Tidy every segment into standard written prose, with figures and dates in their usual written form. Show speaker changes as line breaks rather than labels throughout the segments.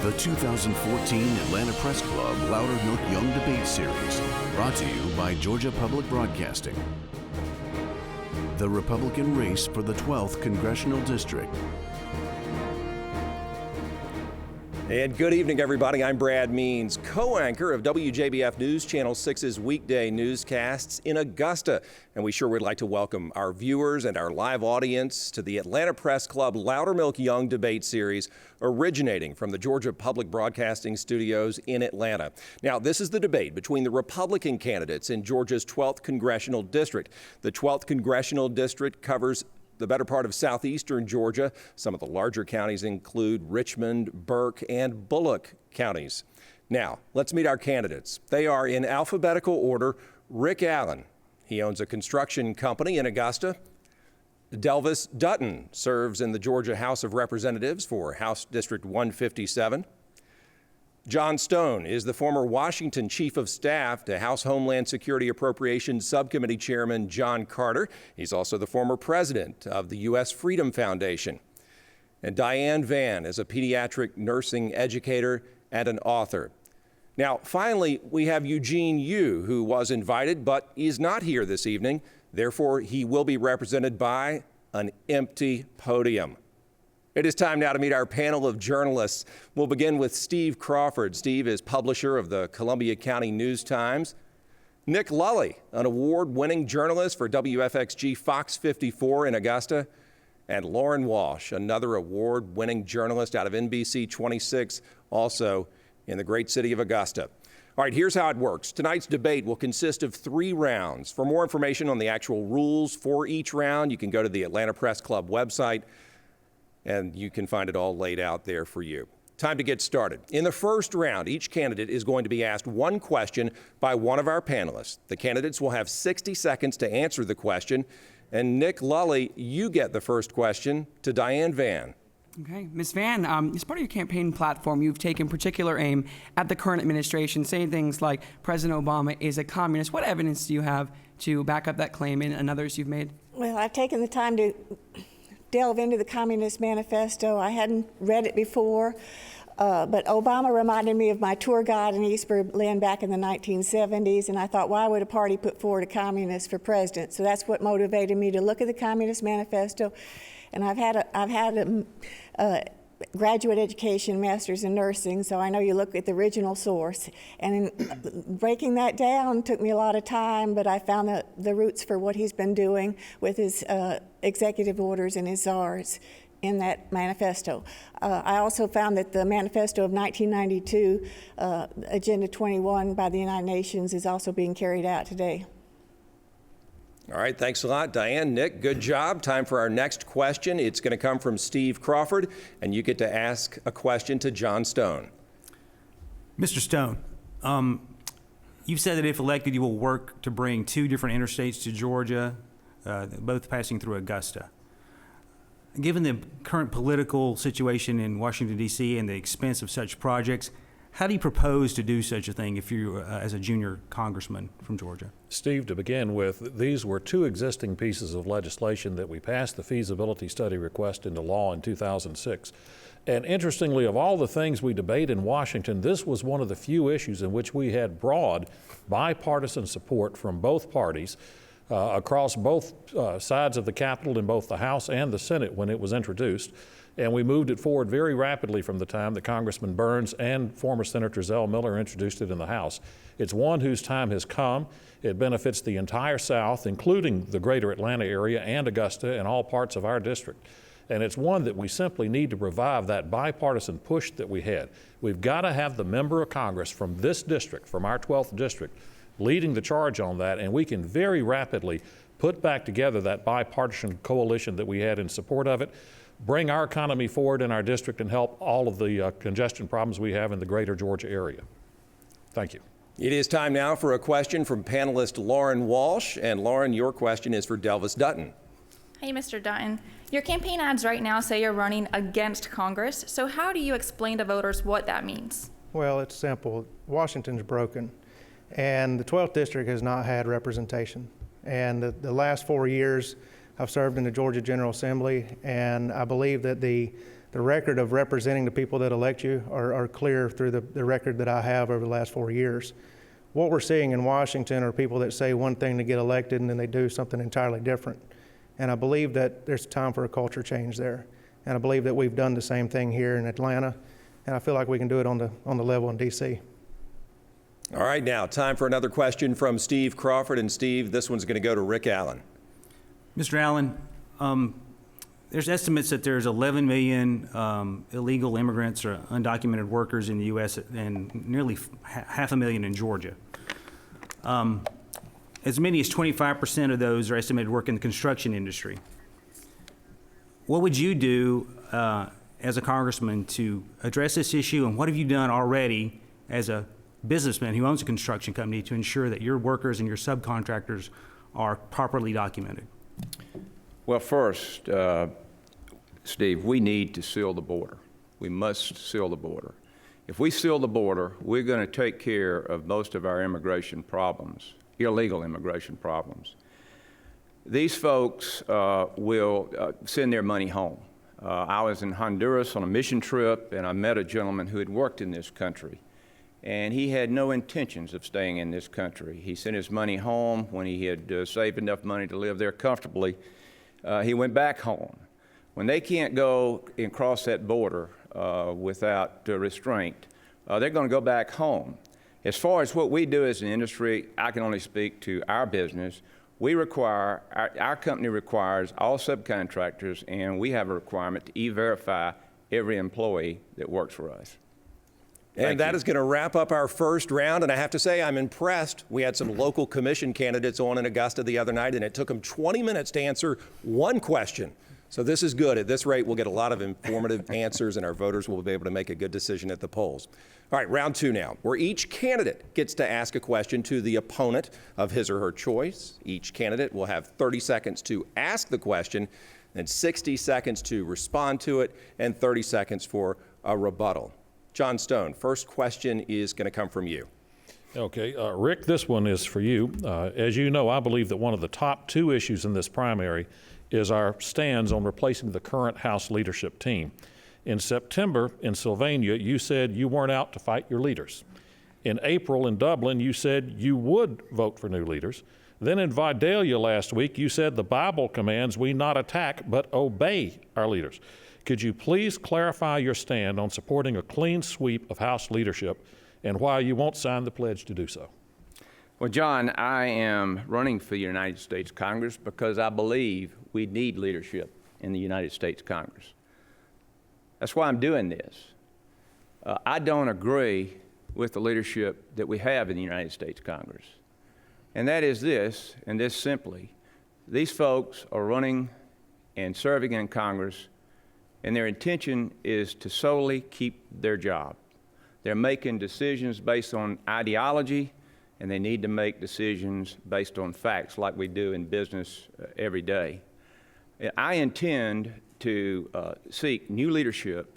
The 2014 Atlanta Press Club Loudermilk Young Debate Series, brought to you by Georgia Public Broadcasting. The Republican race for the 12th Congressional District.
And good evening, everybody. I'm Brad Means, co-anchor of WJBF News Channel 6's weekday newscasts in Augusta. And we sure would like to welcome our viewers and our live audience to the Atlanta Press Club Loudermilk Young Debate Series, originating from the Georgia Public Broadcasting Studios in Atlanta. Now, this is the debate between the Republican candidates in Georgia's 12th Congressional District. The 12th Congressional District covers the better part of southeastern Georgia. Some of the larger counties include Richmond, Burke, and Bullock counties. Now, let's meet our candidates. They are in alphabetical order. Rick Allen, he owns a construction company in Augusta. Delvis Dutton serves in the Georgia House of Representatives for House District 157. John Stone is the former Washington Chief of Staff to House Homeland Security Appropriations Subcommittee Chairman John Carter. He's also the former president of the U.S. Freedom Foundation. And Diane Vann is a pediatric nursing educator and an author. Now, finally, we have Eugene, who was invited but is not here this evening. Therefore, he will be represented by an empty podium. It is time now to meet our panel of journalists. We'll begin with Steve Crawford. Steve is publisher of the Columbia County News-Times. Nick Lully, an award-winning journalist for WFXG Fox 54 in Augusta. And Lauren Walsh, another award-winning journalist out of NBC 26, also in the great city of Augusta. All right, here's how it works. Tonight's debate will consist of 3 rounds. For more information on the actual rules for each round, you can go to the Atlanta Press Club website, and you can find it all laid out there for you. Time to get started. In the first round, each candidate is going to be asked one question by one of our panelists. The candidates will have 60 seconds to answer the question. And Nick Lully, you get the first question to Diane Vann.
Okay, Ms. Vann, as part of your campaign platform, you've taken particular aim at the current administration, saying things like President Obama is a communist. What evidence do you have to back up that claim and others you've made?
Well, I've taken the time to delve into the Communist Manifesto. I hadn't read it before, but Obama reminded me of my tour guide in East Berlin back in the 1970s, and I thought, why would a party put forward a communist for president? So that's what motivated me to look at the Communist Manifesto. And I've had a graduate education, master's in nursing, so I know you look at the original source. And in breaking that down took me a lot of time, but I found the roots for what he's been doing with his executive orders and his czars in that manifesto. I also found that the manifesto of 1992, Agenda 21 by the United Nations, is also being carried out today.
All right, thanks a lot, Diane. Nick, good job. Time for our next question. It's going to come from Steve Crawford, and you get to ask a question to John Stone.
Mr. Stone, you've said that if elected, you will work to bring 2 different interstates to Georgia, both passing through Augusta. Given the current political situation in Washington, D.C. and the expense of such projects, how do you propose to do such a thing if you, as a junior congressman from Georgia?
Steve, to begin with, these were 2 existing pieces of legislation that we passed the feasibility study request into law in 2006. And interestingly, of all the things we debate in Washington, this was one of the few issues in which we had broad bipartisan support from both parties across both sides of the Capitol in both the House and the Senate when it was introduced. And we moved it forward very rapidly from the time that Congressman Burns and former Senator Zell Miller introduced it in the House. It's one whose time has come. It benefits the entire South, including the greater Atlanta area and Augusta and all parts of our district. And it's one that we simply need to revive that bipartisan push that we had. We've got to have the member of Congress from this district, from our 12th district, leading the charge on that, and we can very rapidly put back together that bipartisan coalition that we had in support of it, bring our economy forward in our district, and help all of the congestion problems we have in the greater Georgia area. Thank you.
It is time now for a question from panelist Lauren Walsh. And Lauren, your question is for Delvis Dutton.
Hey, Mr. Dutton. Your campaign ads right now say you're running against Congress. So how do you explain to voters what that means?
Well, it's simple. Washington's broken, and the 12th district has not had representation. And the last 4 years, I've served in the Georgia General Assembly, and I believe that the the record of representing the people that elect you are clear through the record that I have over the last 4 years. What we're seeing in Washington are people that say one thing to get elected and then they do something entirely different. And I believe that there's time for a culture change there. And I believe that we've done the same thing here in Atlanta, and I feel like we can do it on the level in DC.
All right, now time for another question from Steve Crawford. And Steve, this one's going to go to Rick Allen.
Mr. Allen, there's estimates that there's 11 million illegal immigrants or undocumented workers in the U.S. and nearly 500,000 in Georgia. As many as 25% of those are estimated to work in the construction industry. What would you do as a congressman to address this issue, and what have you done already as a businessman who owns a construction company to ensure that your workers and your subcontractors are properly documented?
Well, first, Steve, we need to seal the border. We must seal the border. If we seal the border, we're going to take care of most of our immigration problems, illegal immigration problems. These folks will send their money home. I was in Honduras on a mission trip, and I met a gentleman who had worked in this country, and he had no intentions of staying in this country. He sent his money home. When he had saved enough money to live there comfortably, he went back home. When they can't go and cross that border without restraint, they're going to go back home. As far as what we do as an industry, I can only speak to our business. We require, our company requires all subcontractors, and we have a requirement to e-verify every employee that works for us.
And that is going to wrap up our first round. And I have to say, I'm impressed. We had some local commission candidates on in Augusta the other night, and it took them 20 minutes to answer one question. So this is good. At this rate, we'll get a lot of informative answers, and our voters will be able to make a good decision at the polls. All right, round two now, where each candidate gets to ask a question to the opponent of his or her choice. Each candidate will have 30 seconds to ask the question, then 60 seconds to respond to it, and 30 seconds for a rebuttal. John Stone, first question is going to come from you.
Okay, Rick, this one is for you. As you know, I believe that one of the top two issues in this primary is our stands on replacing the current House leadership team. In September in Sylvania, you said you weren't out to fight your leaders. In April in Dublin, you said you would vote for new leaders. Then in Vidalia last week, you said the Bible commands we not attack but obey our leaders. Could you please clarify your stand on supporting a clean sweep of House leadership and why you won't sign the pledge to do so?
Well, John, I am running for the United States Congress because I believe we need leadership in the United States Congress. That's why I'm doing this. I don't agree with the leadership that we have in the United States Congress. And that is this, and this simply. These folks are running and serving in Congress, and their intention is to solely keep their job. They're making decisions based on ideology, and they need to make decisions based on facts like we do in business every day. I intend to seek new leadership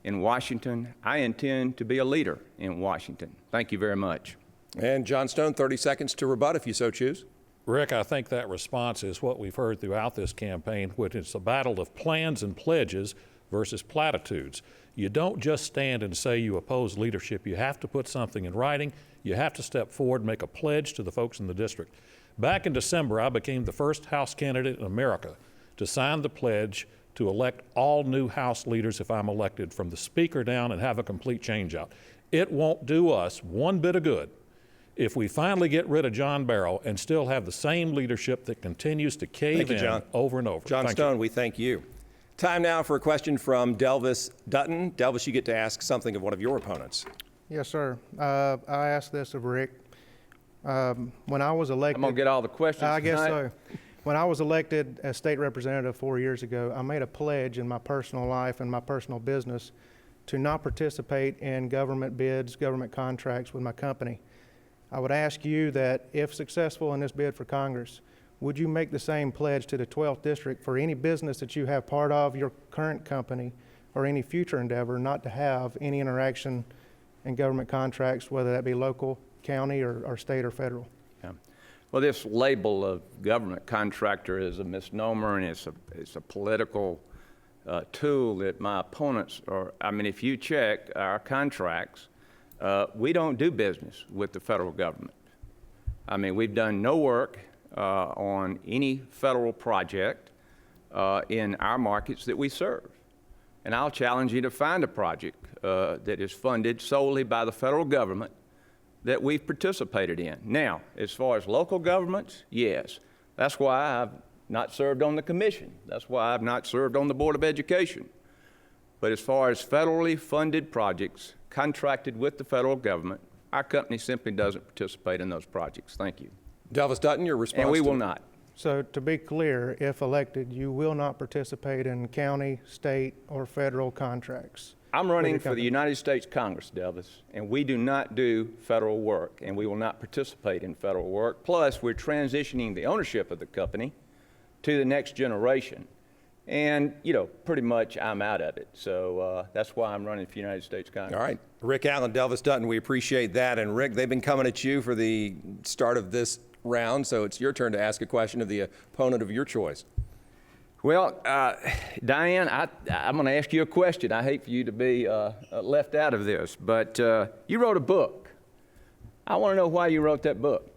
in Washington. I intend to be a leader in Washington. Thank you very much.
And John Stone, 30 seconds to rebut if you so choose.
Rick, I think that response is what we've heard throughout this campaign, which is a battle of plans and pledges versus platitudes. You don't just stand and say you oppose leadership. You have to put something in writing. You have to step forward and make a pledge to the folks in the district. Back in December, I became the first House candidate in America to sign the pledge to elect all new House leaders if I'm elected, from the Speaker down, and have a complete change-out. It won't do us one bit of good if we finally get rid of John Barrow and still have the same leadership that continues to cave in over and over.
John Stone, we thank you. Time now for a question from Delvis Dutton. Delvis, you get to ask something of one of your opponents.
Yes, sir. I asked this of Rick. When I was elected,
I'm going to get all the questions
I guess
tonight.
so. When I was elected as state representative 4 years ago, I made a pledge in my personal life and my personal business to not participate in government bids, government contracts with my company. I would ask you that if successful in this bid for Congress, would you make the same pledge to the 12th District for any business that you have part of your current company or any future endeavor not to have any interaction in government contracts, whether that be local, county, or state or federal?
Yeah. Well, this label of government contractor is a misnomer, and it's a political tool that my opponents are. I mean, if you check our contracts, we don't do business with the federal government. I mean, we've done no work on any federal project in our markets that we serve. And I'll challenge you to find a project that is funded solely by the federal government that we've participated in. Now, as far as local governments, yes. That's why I've not served on the commission. That's why I've not served on the Board of Education. But as far as federally funded projects contracted with the federal government, our company simply doesn't participate in those projects. Thank you.
Delvis Dutton, your response?
And we will not.
So to be clear, if elected, you will not participate in county, state, or federal contracts?
I'm running for the United States Congress, Delvis, and we do not do federal work, and we will not participate in federal work. Plus, we're transitioning the ownership of the company to the next generation. And, you know, pretty much I'm out of it. So that's why I'm running for the United States Congress.
All right. Rick Allen, Delvis Dutton, we appreciate that. And Rick, they've been coming at you for the start of this round, so it's your turn to ask a question of the opponent of your choice.
Well, Diane, I'm going to ask you a question. I hate for you to be left out of this, but you wrote a book. I want to know why you wrote that book.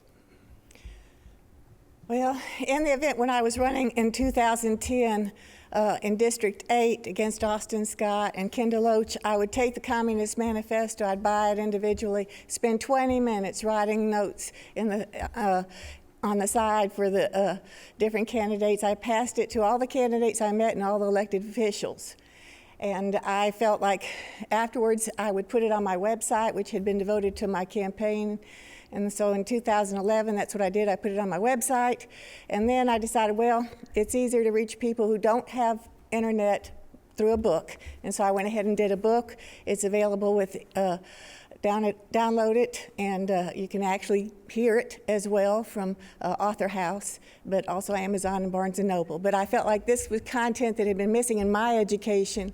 Well, in the event when I was running in 2010 in District 8 against Austin Scott and Kendall Loach, I would take the Communist Manifesto, I'd buy it individually, spend 20 minutes writing notes in the on the side for the different candidates. I passed it to all the candidates I met and all the elected officials. And I felt like afterwards I would put it on my website, which had been devoted to my campaign. And so in 2011, that's what I did. I put it on my website. And then I decided, well, it's easier to reach people who don't have internet through a book. And so I went ahead and did a book. It's available with download it, and you can actually hear it as well from Author House, but also Amazon and Barnes & Noble. But I felt like this was content that had been missing in my education,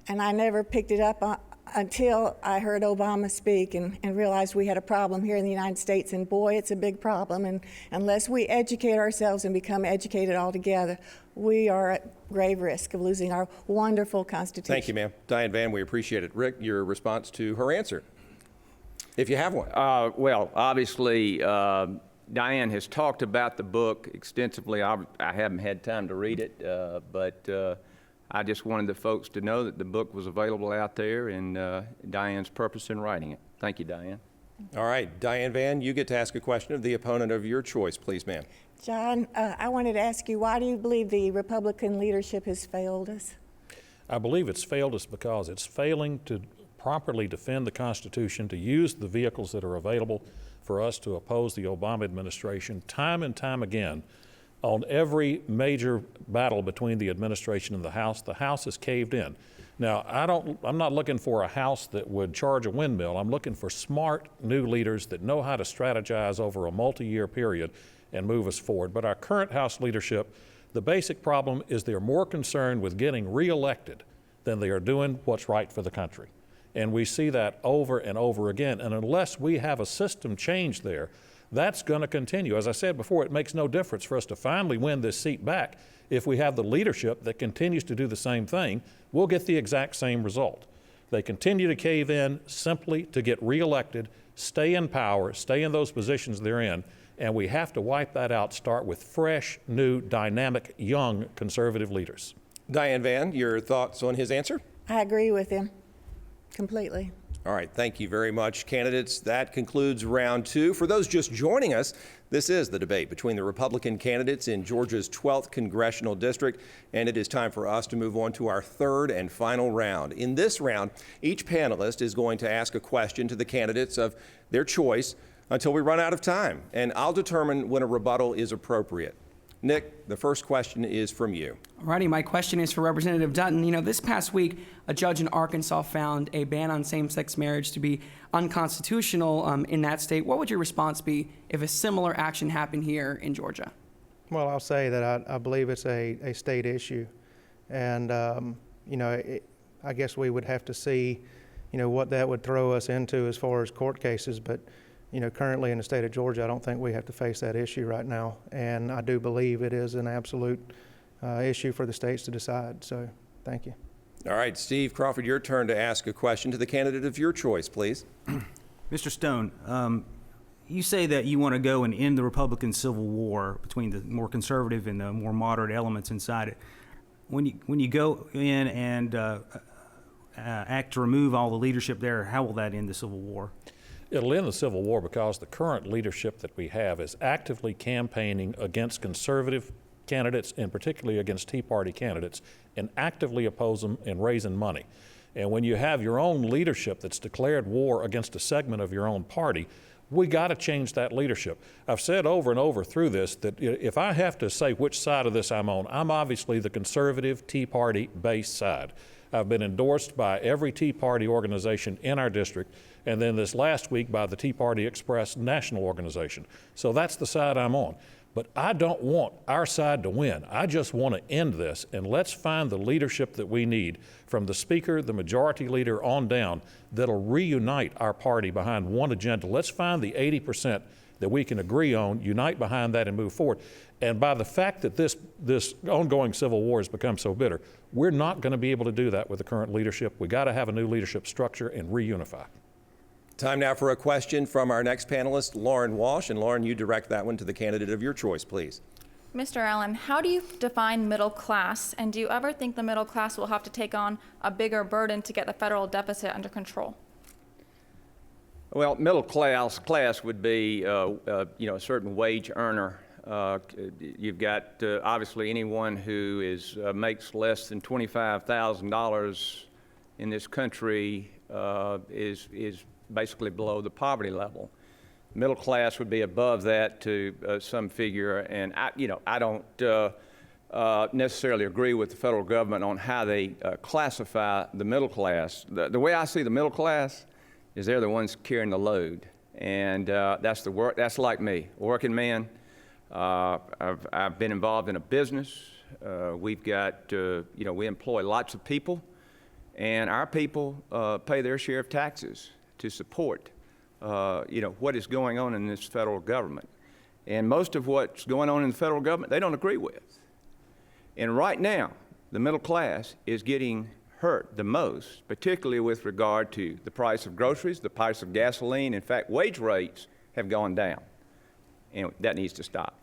and I never picked it up until I heard Obama speak and realized we had a problem here in the United States, and boy, it's a big problem. And unless we educate ourselves and become educated altogether, we are at grave risk of losing our wonderful Constitution.
Thank you, ma'am. Diane Vann, we appreciate it. Rick, your response to her answer, if you have one.
Well, obviously, Diane has talked about the book extensively. I haven't had time to read it, but I just wanted the folks to know that the book was available out there and Diane's purpose in writing it. Thank you, Diane.
All right, Diane Vann, you get to ask a question of the opponent of your choice, please, ma'am.
John, I wanted to ask you, why do you believe the Republican leadership has failed us?
I believe it's failed us because it's failing to properly defend the Constitution, to use the vehicles that are available for us to oppose the Obama administration time and time again. On every major battle between the administration and the House has caved in. Now, I'm not looking for a House that would charge a windmill. I'm looking for smart new leaders that know how to strategize over a multi-year period and move us forward. But our current House leadership, the basic problem is they're more concerned with getting reelected than they are doing what's right for the country. And we see that over and over again. And unless we have a system change there, that's going to continue. As I said before, it makes no difference for us to finally win this seat back. If we have the leadership that continues to do the same thing, we'll get the exact same result. They continue to cave in simply to get reelected, stay in power, stay in those positions they're in, and we have to wipe that out, start with fresh, new, dynamic, young conservative leaders.
Diane Vann, your thoughts on his answer?
I agree with him completely.
All right, thank you very much, candidates. That concludes round two. For those just joining us, this is the debate between the Republican candidates in Georgia's 12th Congressional District, and it is time for us to move on to our third and final round. In this round, each panelist is going to ask a question to the candidates of their choice until we run out of time, and I'll determine when a rebuttal is appropriate. Nick, the first question is from you.
Alrighty, my question is for Representative Dutton. You know, this past week, a judge in Arkansas found a ban on same-sex marriage to be unconstitutional in that state. What would your response be if a similar action happened here in Georgia?
Well, I'll say that I believe it's a state issue. And, you know, I guess we would have to see, you know, what that would throw us into as far as court cases. But, you know, currently in the state of Georgia, I don't think we have to face that issue right now. And I do believe it is an absolute issue for the states to decide. So Thank you.
All right, Steve Crawford, your turn to ask a question to the candidate of your choice, please.
Mr. Stone, you say that you want to go and end the Republican Civil War between the more conservative and the more moderate elements inside it. When you go in and act to remove all the leadership there, how will that end the Civil War?
It'll end the Civil War because the current leadership that we have is actively campaigning against conservative candidates and particularly against Tea Party candidates and actively oppose them and raising money. And when you have your own leadership that's declared war against a segment of your own party, we got to change that leadership. I've said over and over through this that if I have to say which side of this I'm on, I'm obviously the conservative Tea Party based side. I've been endorsed by every Tea Party organization in our district, and then this last week by the Tea Party Express national organization. So that's the side I'm on. But I don't want our side to win. I just want to end this, and let's find the leadership that we need from the Speaker, the Majority Leader on down that'll reunite our party behind one agenda. Let's find the 80% that we can agree on, unite behind that and move forward. And by the fact that this ongoing Civil War has become so bitter, we're not going to be able to do that with the current leadership. We got to have a new leadership structure and reunify.
Time now for a question from our next panelist, Lauren Walsh. And Lauren, you direct that one to the candidate of your choice, please.
Mr. Allen, how do you define middle class, and do you ever think the middle class will have to take on a bigger burden to get the federal deficit under control?
Well, middle class would be, a certain wage earner. You've got obviously anyone who makes less than $25,000 in this country is basically below the poverty level. Middle class would be above that to some figure, and I don't necessarily agree with the federal government on how they classify the middle class. The way I see the middle class is they're the ones carrying the load, and that's like me, a working man. I've been involved in a business. We've got we employ lots of people, and our people pay their share of taxes to support what is going on in this federal government. And most of what's going on in the federal government, they don't agree with. And right now, the middle class is getting hurt the most, particularly with regard to the price of groceries, the price of gasoline. In fact, wage rates have gone down, and that needs to stop.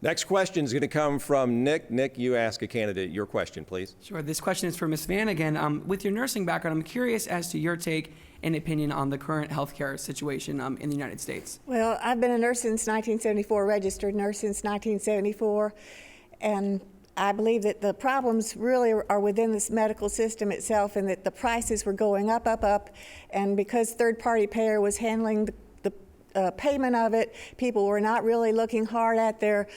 Next question is going to come from Nick. Nick, you ask a candidate your question, please.
Sure. This question is for Ms. Vann again. With your nursing background, I'm curious as to your take and opinion on the current healthcare situation in the United States.
Well, I've been a nurse since 1974, registered nurse since 1974, and I believe that the problems really are within this medical system itself, and that the prices were going up, and because third-party payer was handling the payment of it, people were not really looking hard at their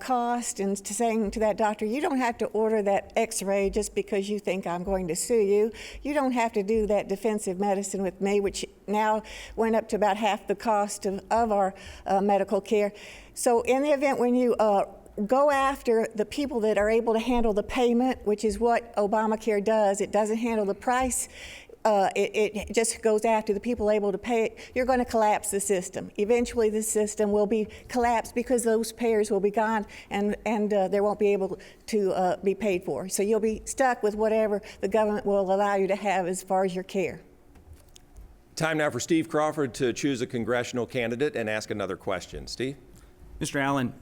cost and saying to that doctor, you don't have to order that x-ray just because you think I'm going to sue you. You don't have to do that defensive medicine with me, which now went up to about half the cost of our medical care. So in the event when you go after the people that are able to handle the payment, which is what Obamacare does, it doesn't handle the price, it just goes after the people able to pay it, you're going to collapse the system. Eventually the system will be collapsed because those payers will be gone and they won't be able to be paid for. So you'll be stuck with whatever the government will allow you to have as far as your care.
Time now for Steve Crawford to choose a congressional candidate and ask another question. Steve?
Mr. Allen,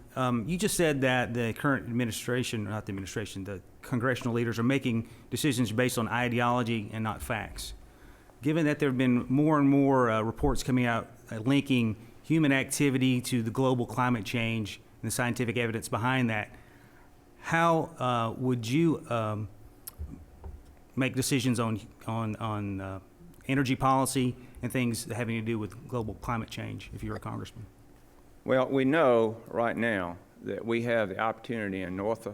you just said that the current administration, not the administration, the congressional leaders are making decisions based on ideology and not facts. Given that there have been more and more reports coming out linking human activity to the global climate change and the scientific evidence behind that, how would you make decisions on energy policy and things having to do with global climate change if you're a congressman?
Well, we know right now that we have the opportunity in North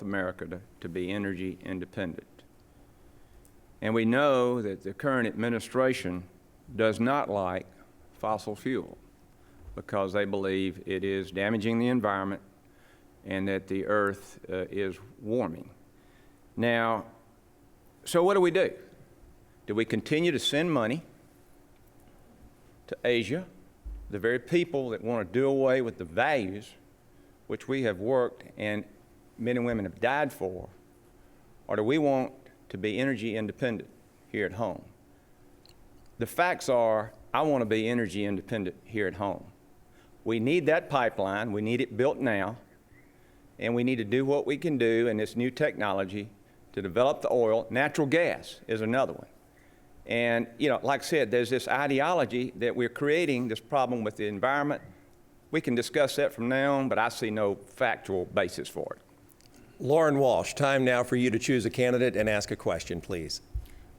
America to be energy independent. And we know that the current administration does not like fossil fuel because they believe it is damaging the environment and that the earth is warming. Now, so what do? Do we continue to send money to Asia, the very people that want to do away with the values which we have worked and men and women have died for? or do we want to be energy independent here at home? The facts are, I want to be energy independent here at home. We need that pipeline. We need it built now. And we need to do what we can do in this new technology to develop the oil. Natural gas is another one. And, you know, like I said, there's this ideology that we're creating this problem with the environment. We can discuss that from now on, but I see no factual basis for it.
Lauren Walsh, time now for you to choose a candidate and ask a question, please.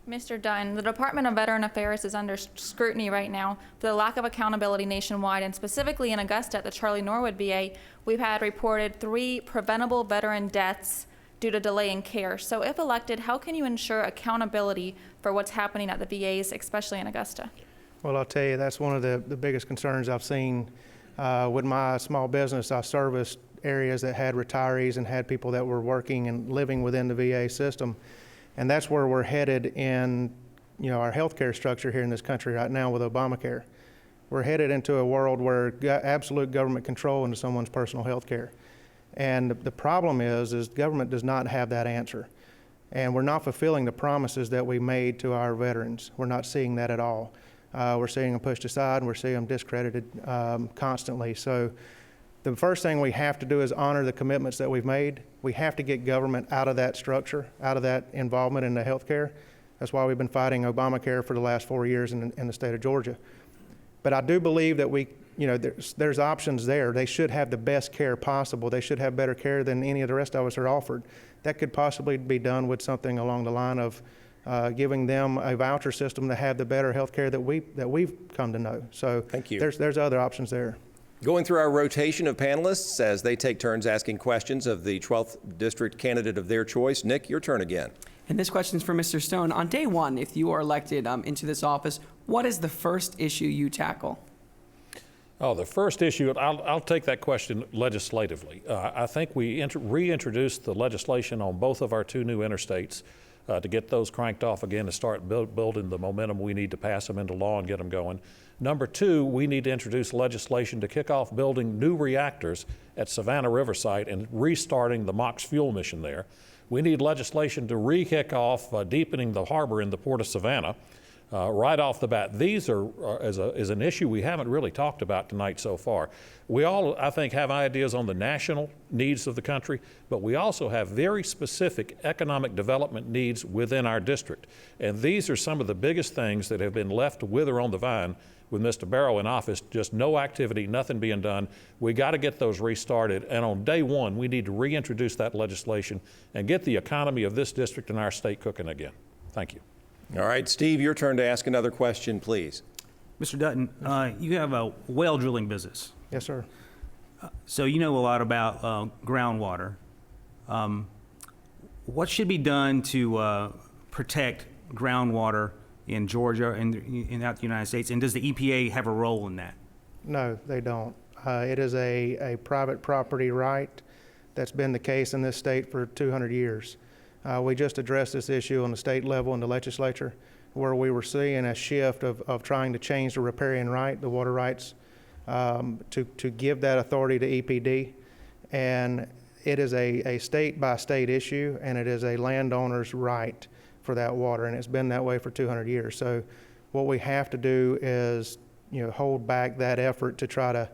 Mr. Dutton, the Department of Veteran Affairs is under scrutiny right now for the lack of accountability nationwide, and specifically in Augusta at the Charlie Norwood VA, we've had reported 3 preventable veteran deaths due to delay in care. So if elected, how can you ensure accountability for what's happening at the VAs, especially in Augusta?
Well, I'll tell you, that's one of the biggest concerns I've seen with my small business. I serviced areas that had retirees and had people that were working and living within the VA system. And that's where we're headed in, you know, our healthcare structure here in this country right now with Obamacare. We're headed into a world where absolute government control into someone's personal health care. And the problem is government does not have that answer. And we're not fulfilling the promises that we made to our veterans. We're not seeing that at all. We're seeing them pushed aside, and we're seeing them discredited constantly. So the first thing we have to do is honor the commitments that we've made. We have to get government out of that structure, out of that involvement in the healthcare. That's why we've been fighting Obamacare for the last 4 years in the state of Georgia. But I do believe that there's options there. They should have the best care possible. They should have better care than any of the rest of us are offered. That could possibly be done with something along the line of giving them a voucher system to have the better health care that we've come to know. So
thank you.
There's other options there.
Going through our rotation of panelists as they take turns asking questions of the 12th district candidate of their choice. Nick, your turn again.
And this question is for Mr. Stone. On day one, if you are elected into this office, what is the first issue you tackle?
Oh, the first issue, I'll take that question legislatively. I think we reintroduced the legislation on both of our 2 new interstates to get those cranked off again, to start building the momentum we need to pass them into law and get them going. Number 2, we need to introduce legislation to kick off building new reactors at Savannah River site and restarting the MOX fuel mission there. We need legislation to re-kick off deepening the harbor in the Port of Savannah right off the bat. These are is an issue we haven't really talked about tonight so far. We all, I think, have ideas on the national needs of the country, but we also have very specific economic development needs within our district. And these are some of the biggest things that have been left to wither on the vine with Mr. Barrow in office, just no activity, nothing being done. We got to get those restarted, and on day one, we need to reintroduce that legislation and get the economy of this district and our state cooking again. Thank you.
All right, Steve, your turn to ask another question, please.
Mr. Dutton, you have a well drilling business.
Yes, sir.
So you know a lot about groundwater. What should be done to protect groundwater in Georgia and out the United States, and does the EPA have a role in that?
No, they don't. It is a private property right. That's been the case in this state for 200 years. We just addressed this issue on the state level in the legislature, where we were seeing a shift of trying to change the riparian right, the water rights, to give that authority to EPD. And it is a state-by-state issue, and it is a landowner's right for that water, and it's been that way for 200 years. So what we have to do is, hold back that effort to try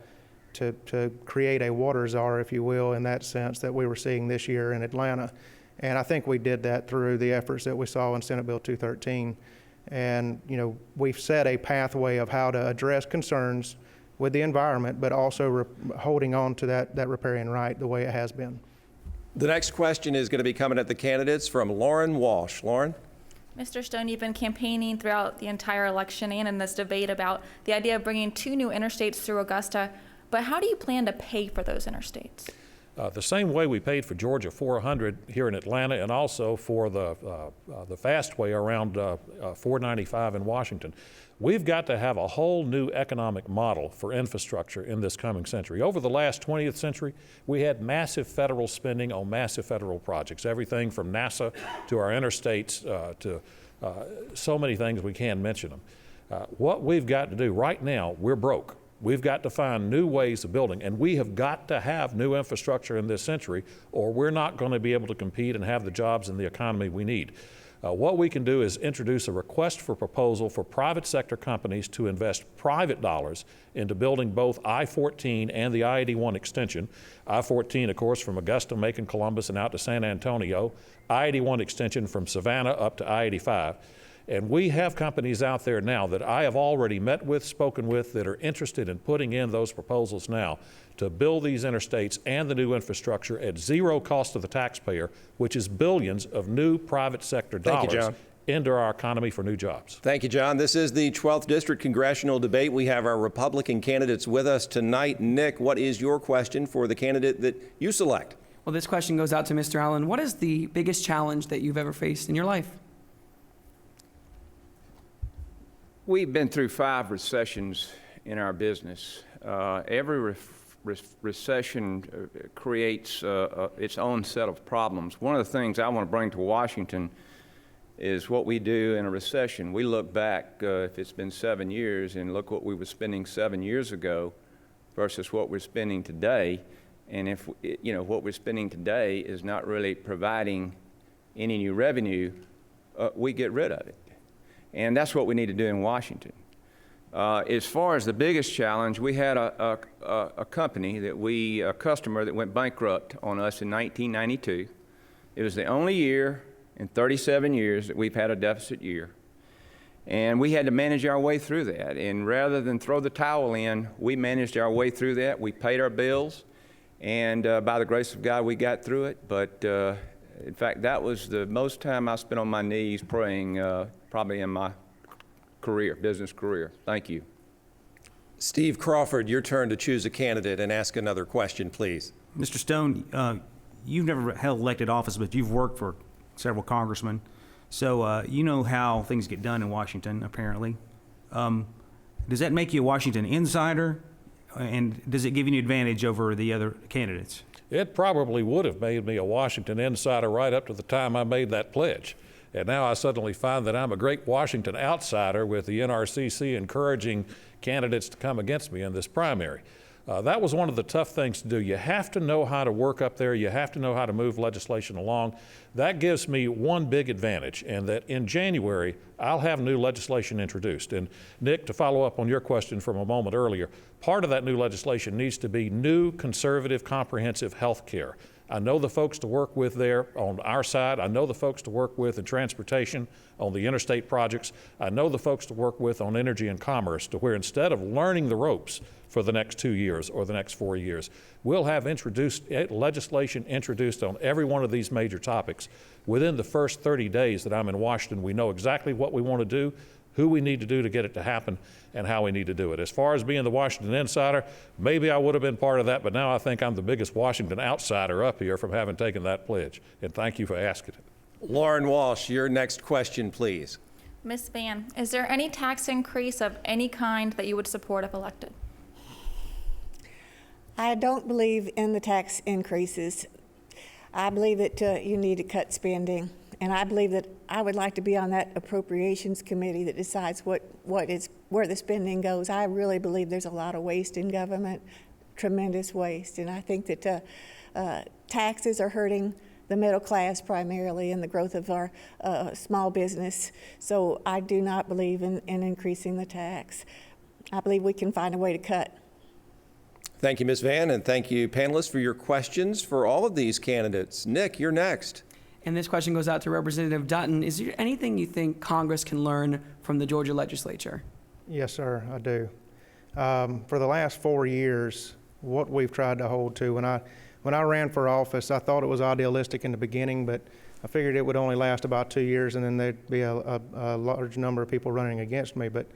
to create a water czar, if you will, in that sense that we were seeing this year in Atlanta. And I think we did that through the efforts that we saw in Senate Bill 213. And, we've set a pathway of how to address concerns with the environment, but also holding on to that riparian right the way it has been.
The next question is going to be coming at the candidates from Lauren Walsh. Lauren?
Mr. Stone, you've been campaigning throughout the entire election and in this debate about the idea of bringing 2 new interstates through Augusta, but how do you plan to pay for those interstates?
The same way we paid for Georgia 400 here in Atlanta, and also for the fast way around 495 in Washington. We've got to have a whole new economic model for infrastructure in this coming century. Over the last 20th century, we had massive federal spending on massive federal projects, everything from NASA to our interstates to so many things we can't mention them. What we've got to do right now, we're broke. We've got to find new ways of building, and we have got to have new infrastructure in this century, or we're not going to be able to compete and have the jobs and the economy we need. What we can do is introduce a request for proposal for private sector companies to invest private dollars into building both I-14 and the I-81 extension. I-14, of course, from Augusta, Macon, Columbus, and out to San Antonio. I-81 extension from Savannah up to I-85. And we have companies out there now that I have already met with, spoken with, that are interested in putting in those proposals now to build these interstates and the new infrastructure at zero cost to the taxpayer, which is billions of new private sector dollars into our economy for new jobs.
Thank you, John. This is the 12th District Congressional debate. We have our Republican candidates with us tonight. Nick, what is your question for the candidate that you select?
Well, this question goes out to Mr. Allen. What is the biggest challenge that you've ever faced in your life?
We've been through 5 recessions in our business. Every recession creates its own set of problems. One of the things I want to bring to Washington is what we do in a recession. We look back, if it's been 7 years, and look what we were spending 7 years ago versus what we're spending today. And if what we're spending today is not really providing any new revenue, we get rid of it. And that's what we need to do in Washington. As far as the biggest challenge, we had a customer that went bankrupt on us in 1992. It was the only year in 37 years that we've had a deficit year. And we had to manage our way through that. And rather than throw the towel in, we managed our way through that. We paid our bills. And by the grace of God, we got through it. But in fact, that was the most time I spent on my knees praying probably in my career, business career. Thank you.
Steve Crawford, your turn to choose a candidate and ask another question, please.
Mr. Stone, you've never held elected office, but you've worked for several congressmen. So you know how things get done in Washington, apparently. Does that make you a Washington insider? And does it give you an advantage over the other candidates?
It probably would have made me a Washington insider right up to the time I made that pledge. And now I suddenly find that I'm a great Washington outsider with the NRCC encouraging candidates to come against me in this primary. That was one of the tough things to do. You have to know how to work up there. You have to know how to move legislation along. That gives me one big advantage, and that in January, I'll have new legislation introduced. And Nick, to follow up on your question from a moment earlier, part of that new legislation needs to be new conservative comprehensive health care. I know the folks to work with there on our side. I know the folks to work with in transportation, on the interstate projects. I know the folks to work with on energy and commerce, to where instead of learning the ropes for the next 2 years or the next 4 years, we'll have legislation introduced on every one of these major topics. Within the first 30 days that I'm in Washington, we know exactly what we want to do, who we need to do to get it to happen, and how we need to do it. As far as being the Washington insider, maybe I would have been part of that, but now I think I'm the biggest Washington outsider up here from having taken that pledge. And thank you for asking it.
Lauren Walsh, your next question, please.
Ms. Vann, is there any tax increase of any kind that you would support if elected?
I don't believe in the tax increases. I believe that you need to cut spending. And I believe that I would like to be on that appropriations committee that decides where the spending goes. I really believe there's a lot of waste in government, tremendous waste. And I think that taxes are hurting the middle class primarily and the growth of our small business. So I do not believe in increasing the tax. I believe we can find a way to cut.
Thank you, Ms. Vann, and thank you, panelists, for your questions for all of these candidates. Nick, you're next.
And this question goes out to Representative Dutton. Is there anything you think Congress can learn from the Georgia legislature?
Yes, sir, I do. For the last 4 years, what we've tried to hold to, when I ran for office, I thought it was idealistic in the beginning, but I figured it would only last about 2 years and then there'd be a large number of people running against me. But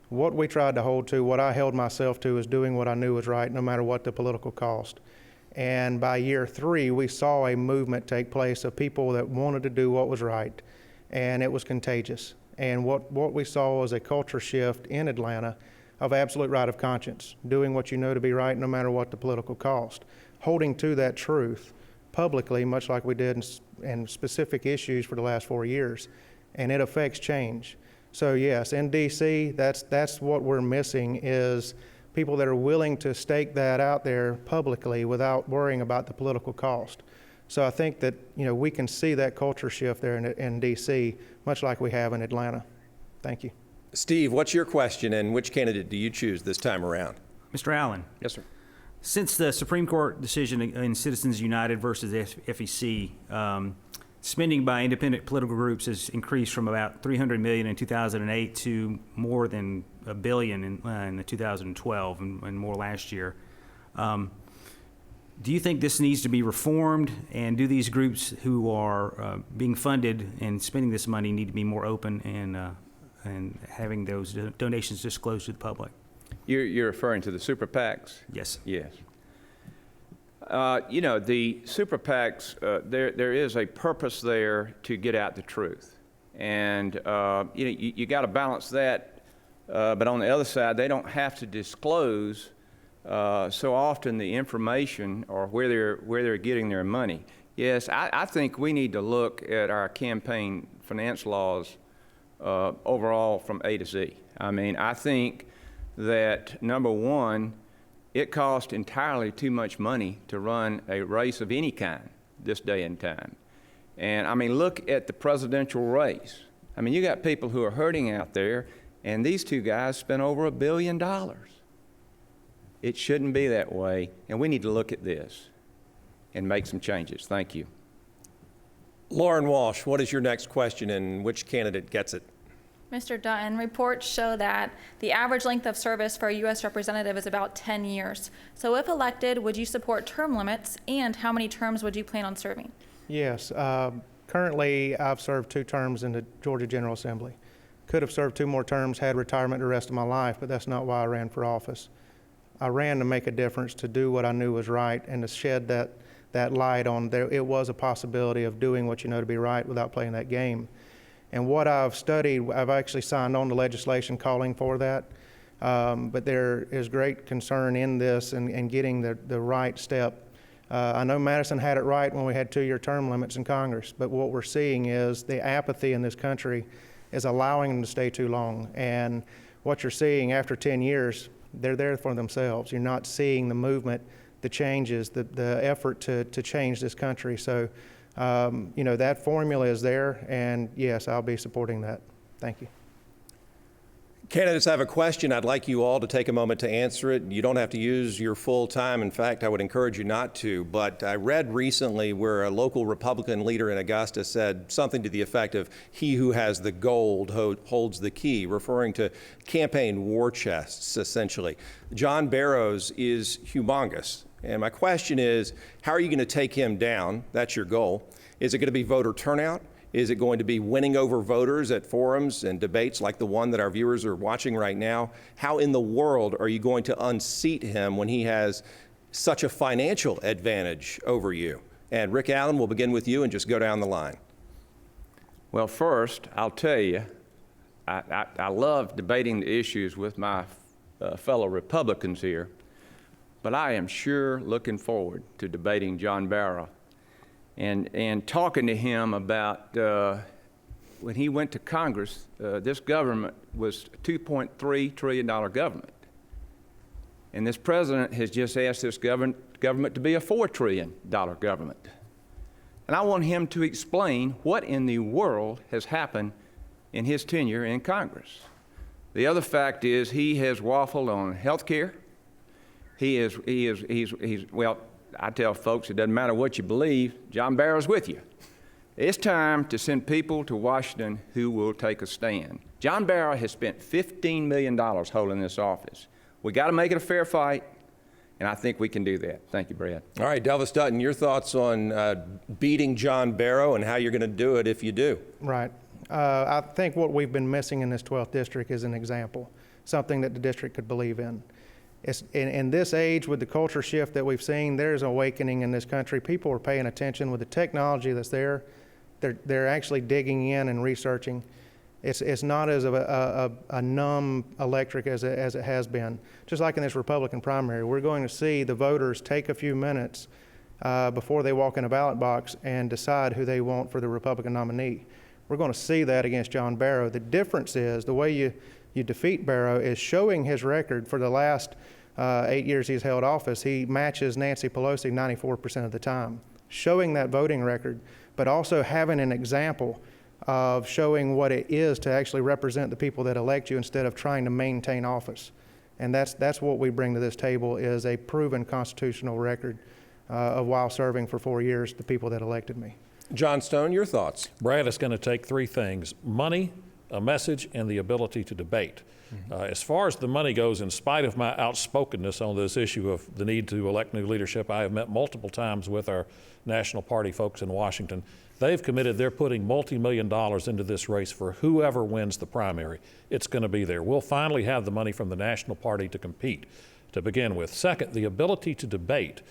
what we tried to hold to, what I held myself to, is doing what I knew was right, no matter what the political cost. And by year 3, we saw a movement take place of people that wanted to do what was right, and it was contagious. And what we saw was a culture shift in Atlanta of absolute right of conscience, doing what you know to be right no matter what the political cost, holding to that truth publicly, much like we did in specific issues for the last 4 years, and it affects change. So yes, in DC, that's what we're missing, is people that are willing to stake that out there publicly without worrying about the political cost. So I think that, we can see that culture shift there in D.C., much like we have in Atlanta. Thank you.
Steve, what's your question, and which candidate do you choose this time around?
Mr. Allen.
Yes, sir.
Since the Supreme Court decision in Citizens United versus FEC, spending by independent political groups has increased from about $300 million in 2008 to more than $1 billion in 2012 and more last year. Do you think this needs to be reformed, and do these groups who are being funded and spending this money need to be more open and having those donations disclosed to the public?
You're referring to the super PACs?
Yes.
Yes. The super PACs, there is a purpose there to get out the truth. And, you got to balance that. But on the other side, they don't have to disclose so often the information or where they're getting their money. Yes, I think we need to look at our campaign finance laws overall from A to Z. I mean, I think that, number one, it costs entirely too much money to run a race of any kind this day and time. And I mean, look at the presidential race. I mean, you got people who are hurting out there, and these two guys spent over $1 billion. It shouldn't be that way, and we need to look at this and make some changes. Thank you.
Lauren Walsh, what is your next question, and which candidate gets it?
Mr. Dutton, reports show that the average length of service for a U.S. representative is about 10 years. So if elected, would you support term limits, and how many terms would you plan on serving?
Yes. Currently, I've served 2 terms in the Georgia General Assembly. Could have served 2 more terms, had retirement the rest of my life, but that's not why I ran for office. I ran to make a difference, to do what I knew was right, and to shed that light on there. It was a possibility of doing what you know to be right without playing that game. And what I've studied, I've actually signed on to legislation calling for that. But there is great concern in this and getting the right step. I know Madison had it right when we had 2-year term limits in Congress, but what we're seeing is the apathy in this country is allowing them to stay too long. And what you're seeing after 10 years, they're there for themselves. You're not seeing the movement, the changes, the effort to change this country. So, that formula is there, and yes, I'll be supporting that. Thank you.
Candidates, I have a question. I'd like you all to take a moment to answer it. You don't have to use your full time. In fact, I would encourage you not to. But I read recently where a local Republican leader in Augusta said something to the effect of, "He who has the gold holds the key," referring to campaign war chests, essentially. John Barrow's is humongous. And my question is, how are you going to take him down? That's your goal. Is it going to be voter turnout? Is it going to be winning over voters at forums and debates like the one that our viewers are watching right now? How in the world are you going to unseat him when he has such a financial advantage over you? And Rick Allen, we'll begin with you and just go down the line.
Well, first, I'll tell you, I love debating the issues with my fellow Republicans here, but I am sure looking forward to debating John Barrow and talking to him about when he went to Congress, this government was a $2.3 trillion government. And this president has just asked this government to be a $4 trillion government. And I want him to explain what in the world has happened in his tenure in Congress. The other fact is he has waffled on health care. He's well, I tell folks, it doesn't matter what you believe, John Barrow's with you. It's time to send people to Washington who will take a stand. John Barrow has spent $15 million holding this office. We got to make it a fair fight, and I think we can do that. Thank you, Brad.
All right, Delvis Dutton, your thoughts on beating John Barrow and how you're going to do it if you do.
Right. I think what we've been missing in this 12th district is an example, something that the district could believe in. In this age, with the culture shift that we've seen, there's an awakening in this country. People are paying attention with the technology that's there. They're actually digging in and researching. It's not as a numb electric as it has been. Just like in this Republican primary, we're going to see the voters take a few minutes before they walk in a ballot box and decide who they want for the Republican nominee. We're going to see that against John Barrow. The difference is the way you defeat Barrow is showing his record for the last 8 years he's held office, he matches Nancy Pelosi 94% of the time, showing that voting record, but also having an example of showing what it is to actually represent the people that elect you instead of trying to maintain office. And that's what we bring to this table, is a proven constitutional record of, while serving for 4 years, the people that elected me.
John Stone, your thoughts?
Brad, it's going to take three things: money, a message, and the ability to debate. As far as the money goes, in spite of my outspokenness on this issue of the need to elect new leadership, I have met multiple times with our national party folks in Washington. They've committed, they're putting multi-million dollars into this race for whoever wins the primary. It's going to be there. We'll finally have the money from the national party to compete to begin with. Second, the ability to debate.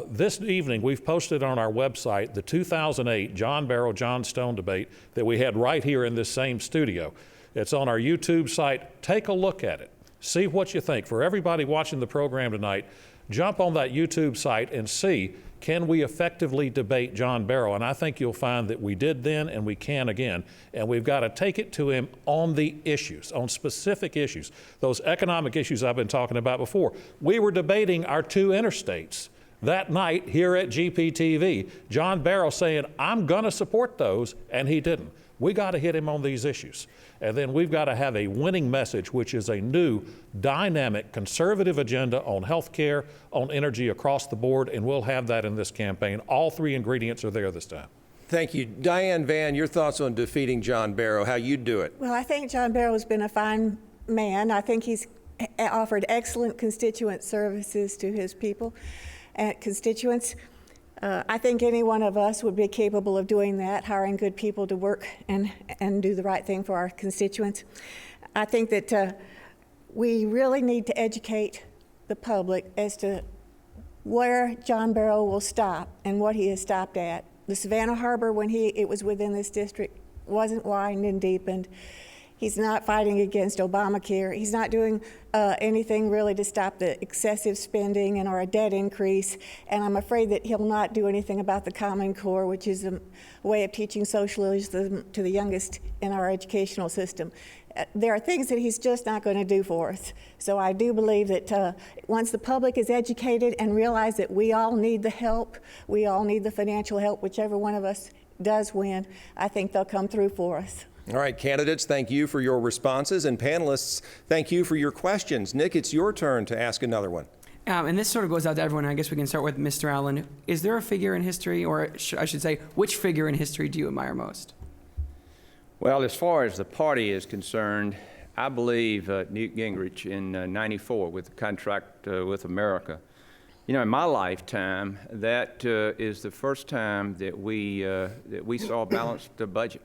This evening, we've posted on our website the 2008 John Barrow, John Stone debate that we had right here in this same studio. It's on our YouTube site. Take a look at it. See what you think. For everybody watching the program tonight, jump on that YouTube site and see, can we effectively debate John Barrow? And I think you'll find that we did then and we can again. And we've got to take it to him on the issues, on specific issues. Those economic issues I've been talking about before. We were debating our two interstates that night here at GPTV. John Barrow saying, I'm going to support those, and he didn't. We got to hit him on these issues. And then we've got to have a winning message, which is a new, dynamic, conservative agenda on health care, on energy across the board, and we'll have that in this campaign. All three ingredients are there this time.
Thank you. Diane, Vann, your thoughts on defeating John Barrow, how you'd do it?
Well, I think John Barrow has been a fine man. I think he's offered excellent constituent services to his people and constituents. I think any one of us would be capable of doing that, hiring good people to work and do the right thing for our constituents. I think that we really need to educate the public as to where John Barrow will stop and what he has stopped at. The Savannah Harbor, when it was within this district, wasn't widened and deepened. He's not fighting against Obamacare. He's not doing anything really to stop the excessive spending and our debt increase. And I'm afraid that he'll not do anything about the Common Core, which is a way of teaching socialism to the youngest in our educational system. There are things that he's just not going to do for us. So I do believe that once the public is educated and realize that we all need the help, we all need the financial help, whichever one of us does win, I think they'll come through for us.
All right, candidates, thank you for your responses, and panelists, thank you for your questions. Nick, it's your turn to ask another one.
And this sort of goes out to everyone. I guess we can start with Mr. Allen. Is there a figure in history, or I should say, which figure in history do you admire most?
Well, as far as the party is concerned, I believe Newt Gingrich in '94 with the contract with America. You know, in my lifetime, that is the first time that we saw a balanced budget.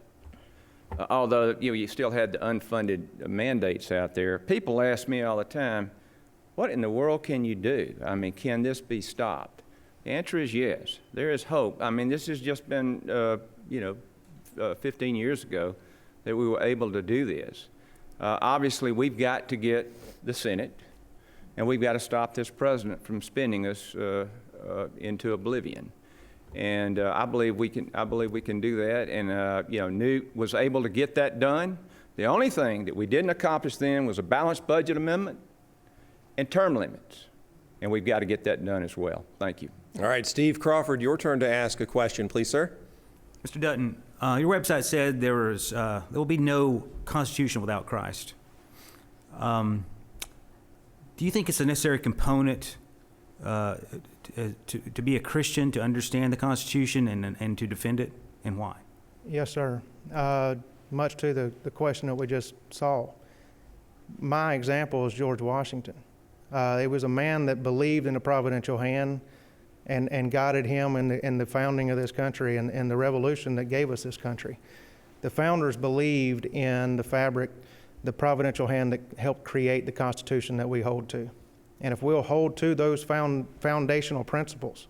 Although you still had the unfunded mandates out there. People ask me all the time, what in the world can you do? I mean, can this be stopped? The answer is yes. There is hope. I mean, this has just been, 15 years ago that we were able to do this. Obviously, we've got to get the Senate, and we've got to stop this president from spinning us into oblivion. And I believe we can do that. And Newt was able to get that done. The only thing that we didn't accomplish then was a balanced budget amendment and term limits. And we've got to get that done as well. Thank you.
All right, Steve Crawford, your turn to ask a question, please, sir.
Mr. Dutton, your website said there will be no Constitution without Christ. Do you think it's a necessary component to be a Christian, to understand the Constitution and to defend it, and why?
Yes, sir. Much to the question that we just saw. My example is George Washington. It was a man that believed in a providential hand and guided him in the founding of this country and the revolution that gave us this country. The founders believed in the fabric, the providential hand that helped create the Constitution that we hold to. And if we'll hold to those foundational principles,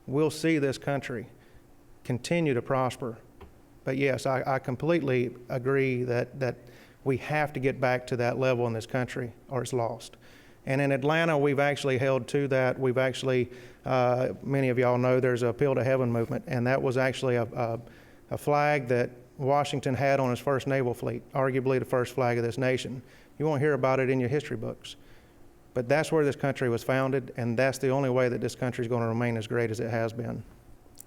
we'll see this country continue to prosper. But yes, I completely agree that we have to get back to that level in this country or it's lost. And in Atlanta, we've actually held to that. We've actually, many of y'all know there's a Appeal to Heaven movement, and that was actually a flag that Washington had on his first naval fleet, arguably the first flag of this nation. You won't hear about it in your history books. But that's where this country was founded, and that's the only way that this country is going to remain as great as it has been.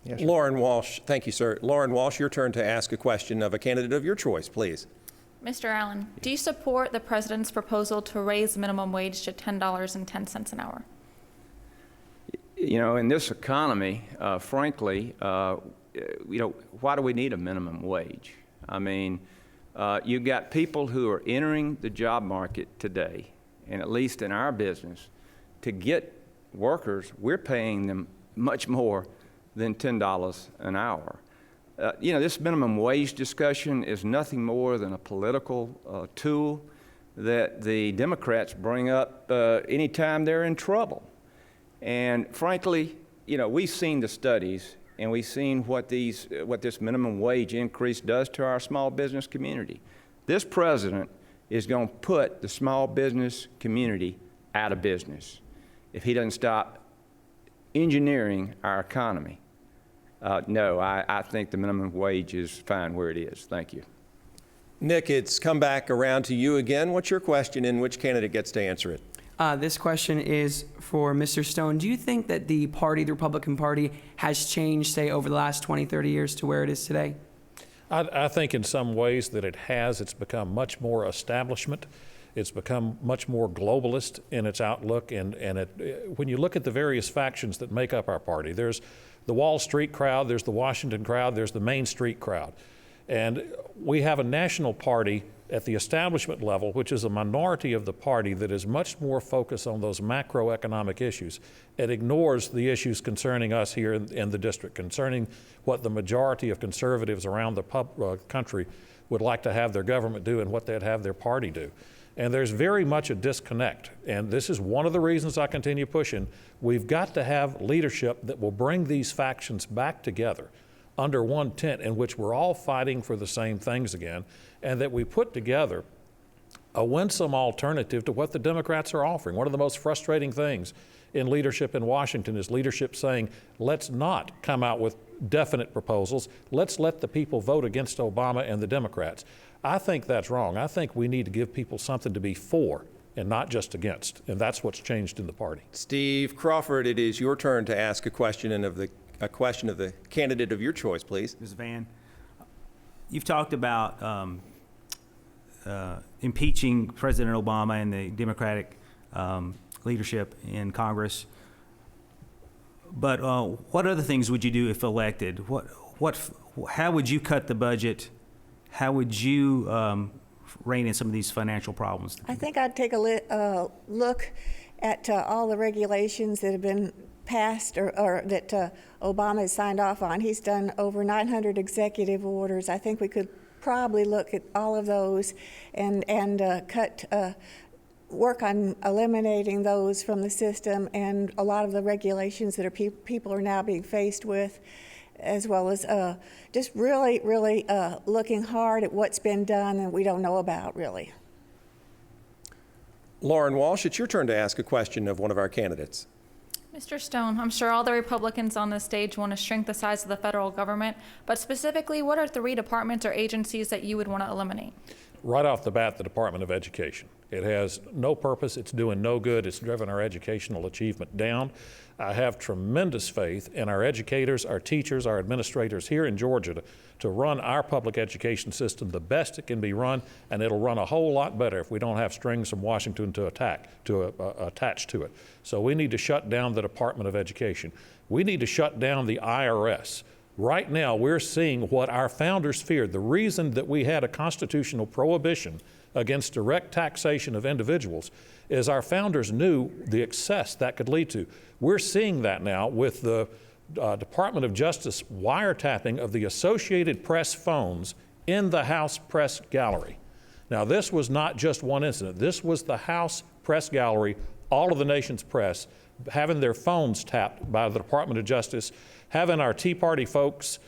Yes, sir.
Lauren Walsh, thank you, sir. Lauren Walsh, your turn to ask a question of a candidate of your choice, please.
Mr. Allen, do you support the president's proposal to raise minimum wage to $10.10 an hour?
You know, in this economy, frankly, you know, why do we need a minimum wage? I mean, you've got people who are entering the job market today, and at least in our business, to get workers, we're paying them much more than $10 an hour. You know, this minimum wage discussion is nothing more than a political tool that the Democrats bring up anytime they're in trouble. And frankly, you know, we've seen the studies, and we've seen what this minimum wage increase does to our small business community. This president is going to put the small business community out of business if he doesn't stop engineering our economy. No, I think the minimum wage is fine where it is. Thank you.
Nick, it's come back around to you again. What's your question, and which candidate gets to answer it?
This question is for Mr. Stone. Do you think that the Republican Party, has changed, say, over the last 20, 30 years to where it is today?
I think in some ways that it has. It's become much more establishment. It's become much more globalist in its outlook. And when you look at the various factions that make up our party, there's the Wall Street crowd, there's the Washington crowd, there's the Main Street crowd. And we have a national party at the establishment level, which is a minority of the party that is much more focused on those macroeconomic issues. It ignores the issues concerning us here in the district, concerning what the majority of conservatives around the country would like to have their government do and what they'd have their party do. And there's very much a disconnect. And this is one of the reasons I continue pushing. We've got to have leadership that will bring these factions back together under one tent in which we're all fighting for the same things again, and that we put together a winsome alternative to what the Democrats are offering. One of the most frustrating things in leadership in Washington is leadership saying, let's not come out with definite proposals. Let's let the people vote against Obama and the Democrats. I think that's wrong. I think we need to give people something to be for and not just against, and that's what's changed in the party.
Steve Crawford, it is your turn to ask a question of the candidate of your choice, please.
Ms. Vann, you've talked about impeaching President Obama and the Democratic leadership in Congress. But what other things would you do if elected? How would you cut the budget? How would you rein in some of these financial problems?
I think I'd take a look at all the regulations that have been passed or that Obama has signed off on. He's done over 900 executive orders. I think we could probably look at all of those and work on eliminating those from the system, and a lot of the regulations that people are now being faced with, as well as just really looking hard at what's been done and we don't know about, really.
Lauren Walsh, it's your turn to ask a question of one of our candidates.
Mr. Stone, I'm sure all the Republicans on this stage want to shrink the size of the federal government, but specifically, what are 3 departments or agencies that you would want to eliminate?
Right off the bat, the Department of Education. It has no purpose, it's doing no good, it's driven our educational achievement down. I have tremendous faith in our educators, our teachers, our administrators here in Georgia to run our public education system the best it can be run, and it'll run a whole lot better if we don't have strings from Washington to attach to it. So we need to shut down the Department of Education. We need to shut down the IRS. Right now, we're seeing what our founders feared. The reason that we had a constitutional prohibition against direct taxation of individuals is our founders knew the excess that could lead to. We're seeing that now with the Department of Justice wiretapping of the Associated Press phones in the House Press Gallery. Now, this was not just one incident. This was the House Press Gallery, all of the nation's press, having their phones tapped by the Department of Justice, having our Tea Party folks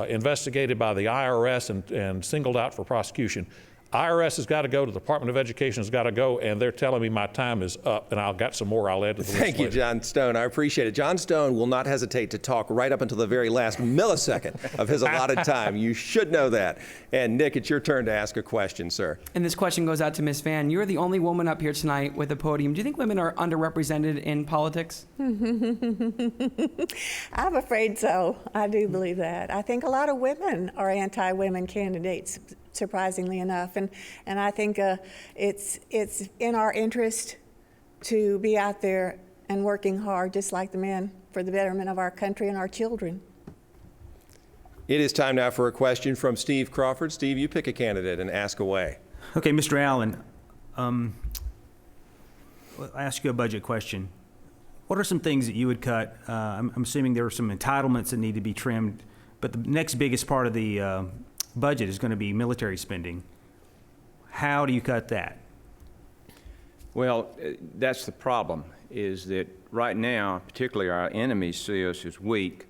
investigated by the IRS and singled out for prosecution. IRS has got to go, the Department of Education has got to go, and they're telling me my time is up, and I've got some more I'll add to the list
Thank you,
later.
John Stone. I appreciate it. John Stone will not hesitate to talk right up until the very last millisecond of his allotted time. You should know that. And Nick, it's your turn to ask a question, sir.
And this question goes out to Ms. Vann. You're the only woman up here tonight with a podium. Do you think women are underrepresented in politics?
I'm afraid so. I do believe that. I think a lot of women are anti-women candidates, surprisingly enough, and I think it's in our interest to be out there and working hard, just like the men, for the betterment of our country and our children.
It is time now for a question from Steve Crawford. Steve, you pick a candidate and ask away.
Okay, Mr. Allen, I'll ask you a budget question. What are some things that you would cut? I'm assuming there are some entitlements that need to be trimmed, but the next biggest part of the budget is going to be military spending. How do you cut that?
Well, that's the problem, is that right now, particularly our enemies see us as weak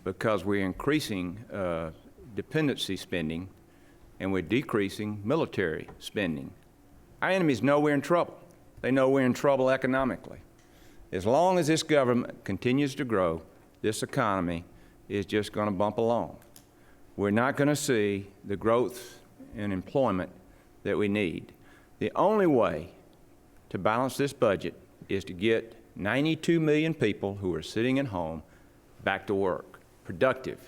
because we're increasing dependency spending and we're decreasing military spending. Our enemies know we're in trouble. They know we're in trouble economically. As long as this government continues to grow, this economy is just going to bump along. We're not going to see the growth and employment that we need. The only way to balance this budget is to get 92 million people who are sitting at home back to work, productive.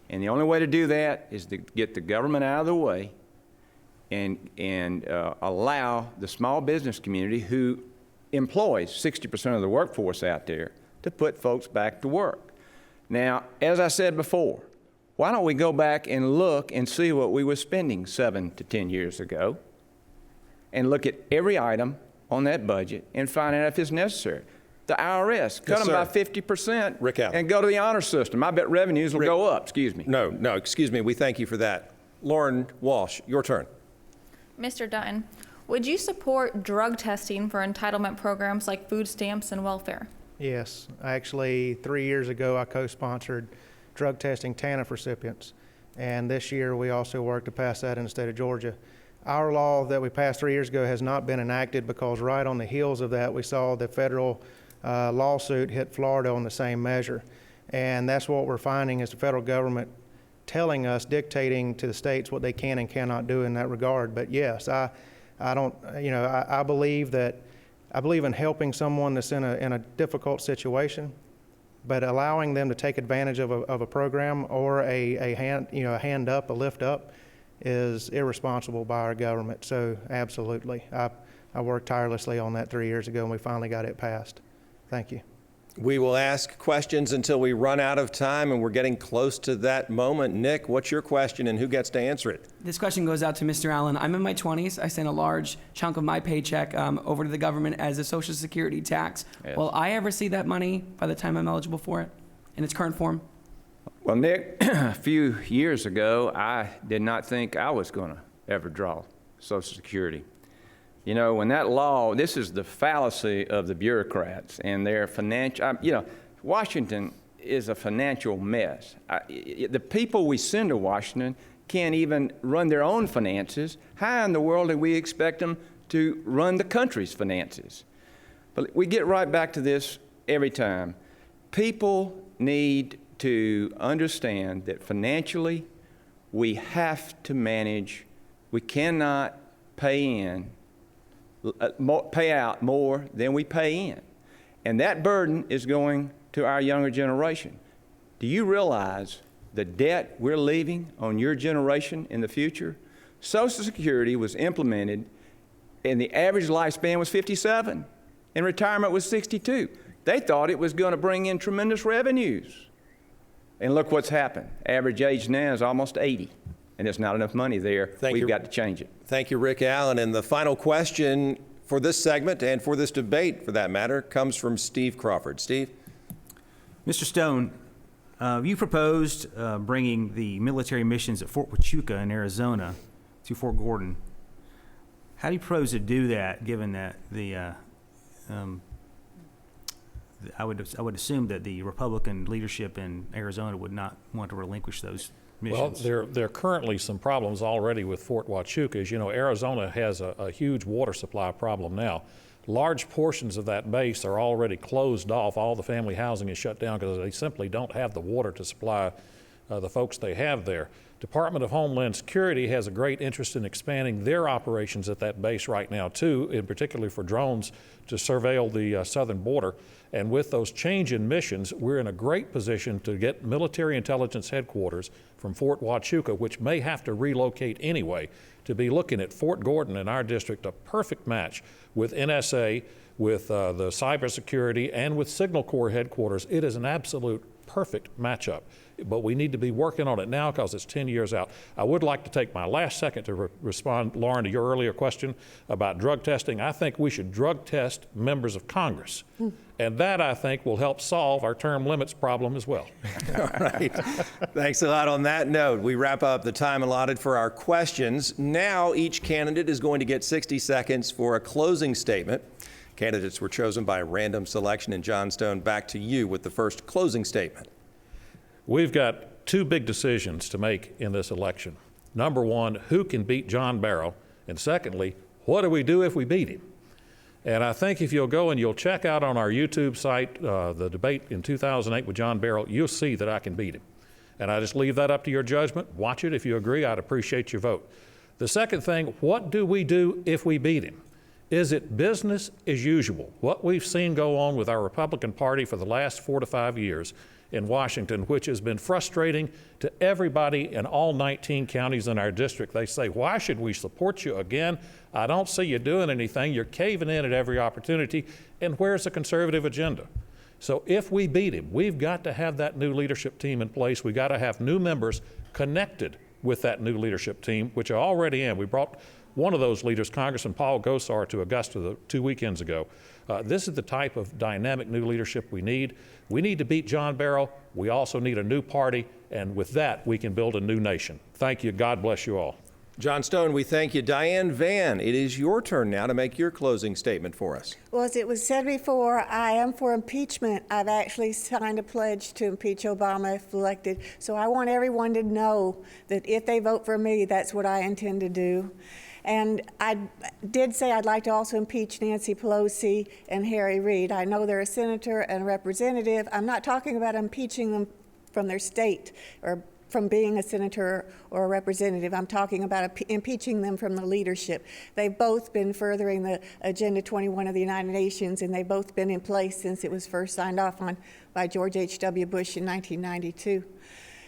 And the only way to do that is to get the government out of the way and allow the small business community, who employs 60% of the workforce out there, to put folks back to work. Now, as I said before, why don't we go back and look and see what we were spending 7 to 10 years ago and look at every item on that budget and find out if it's necessary. The IRS, cut them by 50%
Rick Allen.
and go to the honor system. I bet revenues will go up. Excuse me.
No, excuse me. We thank you for that. Lauren Walsh, your turn.
Mr. Dutton, would you support drug testing for entitlement programs like food stamps and welfare?
Yes. Actually, 3 years ago, I co-sponsored drug testing TANF recipients. And this year, we also worked to pass that in the state of Georgia. Our law that we passed 3 years ago has not been enacted because right on the heels of that, we saw the federal lawsuit hit Florida on the same measure. And that's what we're finding is the federal government telling us, dictating to the states what they can and cannot do in that regard. But yes, I believe in helping someone that's in a difficult situation, but allowing them to take advantage of a program or a hand up, a lift up, is irresponsible by our government. So absolutely, I worked tirelessly on that 3 years ago, and we finally got it passed. Thank you.
We will ask questions until we run out of time, and we're getting close to that moment. Nick, what's your question, and who gets to answer it?
This question goes out to Mr. Allen. I'm in my 20s. I send a large chunk of my paycheck over to the government as a Social Security tax.
Yes.
Will I ever see that money by the time I'm eligible for it in its current form?
Well, Nick, a few years ago, I did not think I was going to ever draw Social Security. You know, when that law, this is the fallacy of the bureaucrats and their financial, Washington is a financial mess. The people we send to Washington can't even run their own finances. How in the world do we expect them to run the country's finances? But we get right back to this every time. People need to understand that financially we have to manage. We cannot pay out more than we pay in. And that burden is going to our younger generation. Do you realize the debt we're leaving on your generation in the future? Social Security was implemented and the average lifespan was 57 and retirement was 62. They thought it was going to bring in tremendous revenues. And look what's happened. Average age now is almost 80. And there's not enough money there. We've got to change it.
Thank you, Rick Allen. And the final question for this segment and for this debate, for that matter, comes from Steve Crawford. Steve?
Mr. Stone, you proposed bringing the military missions at Fort Huachuca in Arizona to Fort Gordon. How do you propose to do that, given that I would assume that the Republican leadership in Arizona would not want to relinquish those missions?
Well, there are currently some problems already with Fort Huachuca. As you know, Arizona has a huge water supply problem now. Large portions of that base are already closed off. All the family housing is shut down because they simply don't have the water to supply the folks they have there. Department of Homeland Security has a great interest in expanding their operations at that base right now too, in particular for drones to surveil the southern border. And with those change in missions, we're in a great position to get military intelligence headquarters from Fort Huachuca, which may have to relocate anyway, to be looking at Fort Gordon in our district, a perfect match with NSA, with the cybersecurity, and with Signal Corps headquarters. It is an absolute perfect matchup. But we need to be working on it now because it's 10 years out. I would like to take my last second to respond, Lauren, to your earlier question about drug testing. I think we should drug test members of Congress. And that, I think, will help solve our term limits problem as well.
All right. Thanks a lot on that note. We wrap up the time allotted for our questions. Now each candidate is going to get 60 seconds for a closing statement. Candidates were chosen by random selection. And John Stone, back to you with the first closing statement.
We've got two big decisions to make in this election. Number one, who can beat John Barrow? And secondly, what do we do if we beat him? And I think if you'll go and you'll check out on our YouTube site the debate in 2008 with John Barrow, you'll see that I can beat him. And I just leave that up to your judgment. Watch it. If you agree, I'd appreciate your vote. The second thing, what do we do if we beat him? Is it business as usual? What we've seen go on with our Republican Party for the last 4 to 5 years in Washington, which has been frustrating to everybody in all 19 counties in our district. They say, why should we support you again? I don't see you doing anything. You're caving in at every opportunity. And where's the conservative agenda? So if we beat him, we've got to have that new leadership team in place. We've got to have new members connected with that new leadership team, which are already in. We brought one of those leaders, Congressman Paul Gosar, to Augusta 2 weekends ago. This is the type of dynamic new leadership we need. We need to beat John Barrow. We also need a new party, and with that, we can build a new nation. Thank you. God bless you all.
John Stone, we thank you. Diane, Vann, it is your turn now to make your closing statement for us.
Well, as it was said before, I am for impeachment. I've actually signed a pledge to impeach Obama if elected. So I want everyone to know that if they vote for me, that's what I intend to do. And I did say I'd like to also impeach Nancy Pelosi and Harry Reid. I know they're a senator and a representative. I'm not talking about impeaching them from their state or from being a senator or a representative. I'm talking about impeaching them from the leadership. They've both been furthering the Agenda 21 of the United Nations, and they've both been in place since it was first signed off on by George H.W. Bush in 1992.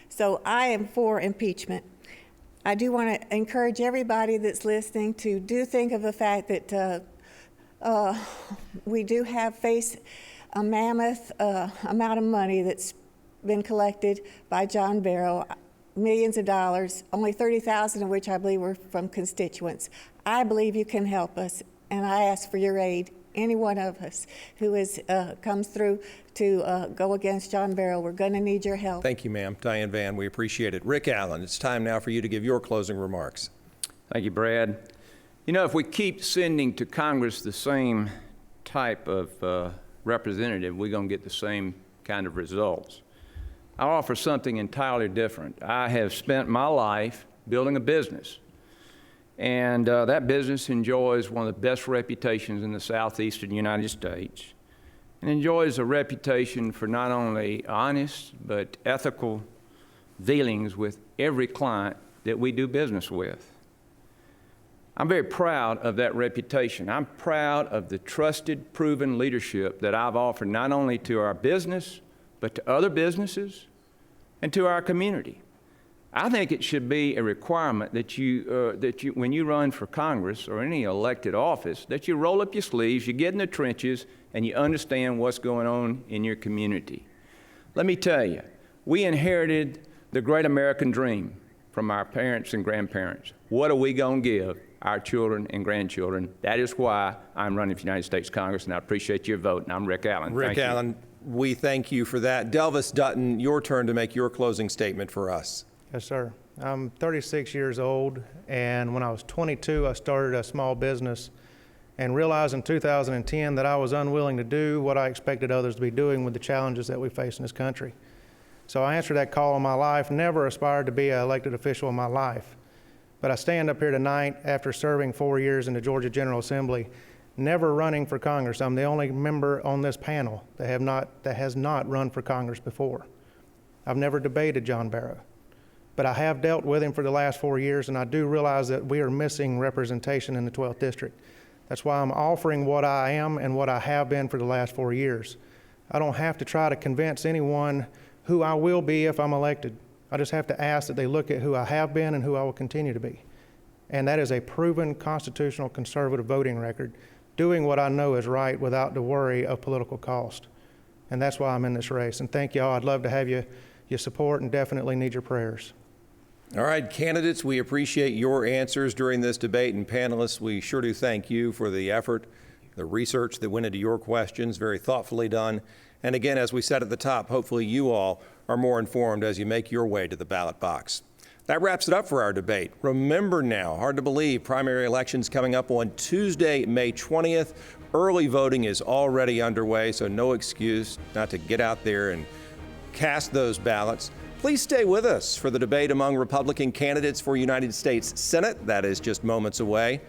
So I am for impeachment. I do want to encourage everybody that's listening to do think of the fact that we do face a mammoth amount of money that's been collected by John Barrow, millions of dollars, only 30,000 of which I believe were from constituents. I believe you can help us, and I ask for your aid. Any one of us who comes through to go against John Barrow, we're going to need your help.
Thank you, ma'am. Diane Vann, we appreciate it. Rick Allen, it's time now for you to give your closing remarks.
Thank you, Brad. You know, if we keep sending to Congress the same type of representative, we're going to get the same kind of results. I offer something entirely different. I have spent my life building a business. And that business enjoys one of the best reputations in the southeastern United States, and enjoys a reputation for not only honest but ethical dealings with every client that we do business with. I'm very proud of that reputation. I'm proud of the trusted, proven leadership that I've offered not only to our business, but to other businesses and to our community. I think it should be a requirement that you, when you run for Congress or any elected office, that you roll up your sleeves, you get in the trenches, and you understand what's going on in your community. Let me tell you, we inherited the great American dream from our parents and grandparents. What are we going to give our children and grandchildren? That is why I'm running for United States Congress, and I appreciate your vote. And I'm Rick Allen.
Rick Allen, we thank you for that. Delvis Dutton, your turn to make your closing statement for us.
Yes, sir. I'm 36 years old, and when I was 22, I started a small business and realized in 2010 that I was unwilling to do what I expected others to be doing with the challenges that we face in this country. So I answered that call in my life, never aspired to be an elected official in my life. But I stand up here tonight after serving 4 years in the Georgia General Assembly, never running for Congress. I'm the only member on this panel that has not run for Congress before. I've never debated John Barrow, but I have dealt with him for the last 4 years, and I do realize that we are missing representation in the 12th District. That's why I'm offering what I am and what I have been for the last 4 years. I don't have to try to convince anyone who I will be if I'm elected. I just have to ask that they look at who I have been and who I will continue to be. And that is a proven constitutional conservative voting record, doing what I know is right without the worry of political cost. And that's why I'm in this race. And thank y'all. I'd love to have your support and definitely need your prayers.
All right, candidates, we appreciate your answers during this debate, and panelists, we sure do thank you for the effort, the research that went into your questions, very thoughtfully done. And again, as we said at the top, hopefully you all are more informed as you make your way to the ballot box. That wraps it up for our debate. Remember now, hard to believe, primary elections coming up on Tuesday, May 20th. Early voting is already underway, so no excuse not to get out there and cast those ballots. Please stay with us for the debate among Republican candidates for United States Senate. That is just moments away.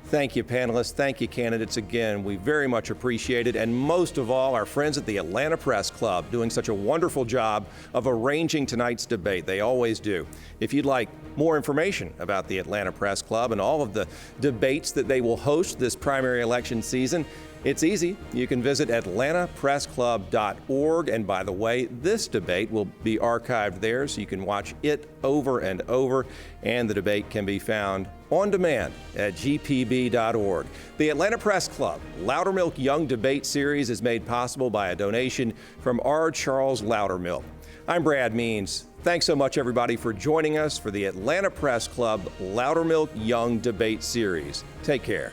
Thank you, panelists. Thank you, candidates. Again, we very much appreciate it. And most of all, our friends at the Atlanta Press Club doing such a wonderful job of arranging tonight's debate. They always do. If you'd like more information about the Atlanta Press Club and all of the debates that they will host this primary election season, it's easy. You can visit atlantapressclub.org. And by the way, this debate will be archived there, so you can watch it over and over. And the debate can be found on demand at gpb.org. The Atlanta Press Club Loudermilk Young Debate Series is made possible by a donation from R. Charles Loudermilk. I'm Brad Means. Thanks so much, everybody, for joining us for the Atlanta Press Club Loudermilk Young Debate Series. Take care.